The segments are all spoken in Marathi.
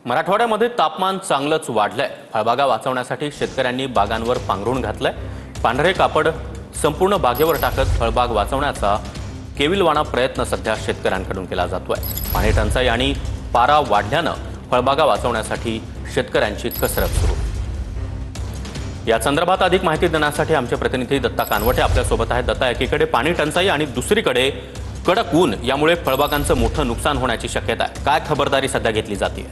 मराठवाड्यामध्ये तापमान चांगलंच वाढलंय। फळबागा वाचवण्यासाठी शेतकऱ्यांनी बागांवर पांघरुण घातलंय। पांढरे कापड संपूर्ण बागेवर टाकत फळबाग वाचवण्याचा केविलवाणा प्रयत्न सध्या शेतकऱ्यांकडून केला जातोय। पाणी टंचाई आणि पारा वाढल्यानं फळबागा वाचवण्यासाठी शेतकऱ्यांची कसरत सुरू। या संदर्भात अधिक माहिती देण्यासाठी आमचे प्रतिनिधी दत्ता कानवटे आपल्यासोबत आहेत। दत्ता, एकीकडे पाणी टंचाई आणि दुसरीकडे कडक ऊन यामुळे फळबागांचं मोठं नुकसान होण्याची शक्यता आहे। काय खबरदारी सध्या घेतली जाते?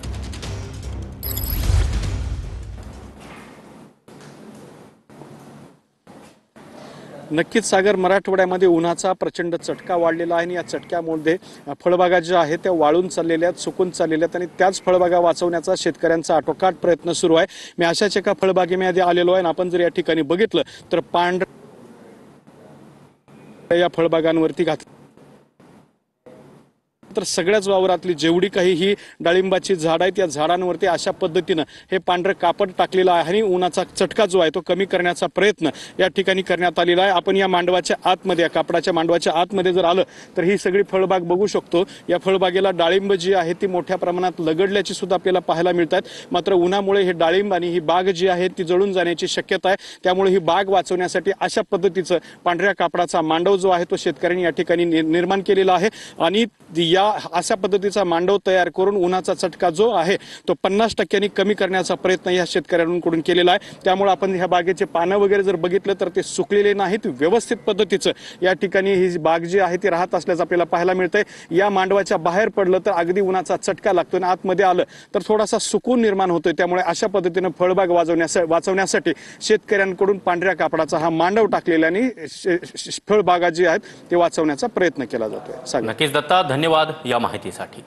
नक्कीच सागर, मराठवाड्यामध्ये उन्हाचा प्रचंड चटका वाढलेला आहे आणि या चटक्यामुळे फळबागा ज्या आहेत त्या वाळून चाललेल्या आहेत, सुकून चाललेल्या आहेत आणि त्याच फळबागा वाचवण्याचा शेतकऱ्यांचा आटोकाट प्रयत्न सुरू आहे। मी अशाच एका फळबागेमध्ये आलेलो आहे आणि आपण जर या ठिकाणी बघितलं तर पांढऱ्या या फळबागांवरती घातलं तर सगळ्याच वावरातली जेवढी काही ही डाळिंबाची झाड आहेत या झाडांवरती अशा पद्धतीनं हे पांढरं कापड टाकलेलं आहे आणि उन्हाचा चटका जो आहे तो कमी करण्याचा प्रयत्न या ठिकाणी करण्यात आलेला आहे। आपण या मांडवाच्या आतमध्ये, या कापडाच्या मांडवाच्या आतमध्ये जर आलं तर ही सगळी फळबाग बघू शकतो। या फळबागेला डाळिंब जी आहे ती मोठ्या प्रमाणात लगडल्याची सुद्धा आपल्याला पाहायला मिळतात। मात्र उन्हामुळे हे डाळिंब आणि ही बाग जी आहे ती जळून जाण्याची शक्यता आहे। त्यामुळे ही बाग वाचवण्यासाठी अशा पद्धतीचं पांढऱ्या कापडाचा मांडव जो आहे तो शेतकऱ्यांनी या ठिकाणी निर्माण केलेला आहे आणि अशा पद्धतीचा मांडव तयार करून उन्हाचा चटका जो आहे तो 50% कमी करण्याचा प्रयत्न या शेतकऱ्यांकडून केलेला आहे। त्यामुळे आपण ह्या बागेचे पानं वगैरे जर बघितलं तर ते सुकलेले नाहीत, व्यवस्थित पद्धतीचं या ठिकाणी ही बाग जी आहे ती राहत असल्याचं आपल्याला पाहायला मिळतंय। या मांडवाच्या बाहेर पडलं तर अगदी उन्हाचा चटका लागतो आणि आतमध्ये आलं तर थोडासा सुकून निर्माण होतोय। त्यामुळे अशा पद्धतीनं फळबाग वाचवण्यासाठी शेतकऱ्यांकडून पांढऱ्या कापडाचा हा मांडव टाकलेल्याने फळबागा जी आहेत ते वाचवण्याचा प्रयत्न केला जातोय। नक्कीच दत्ता, धन्यवाद या माहितीसाठी।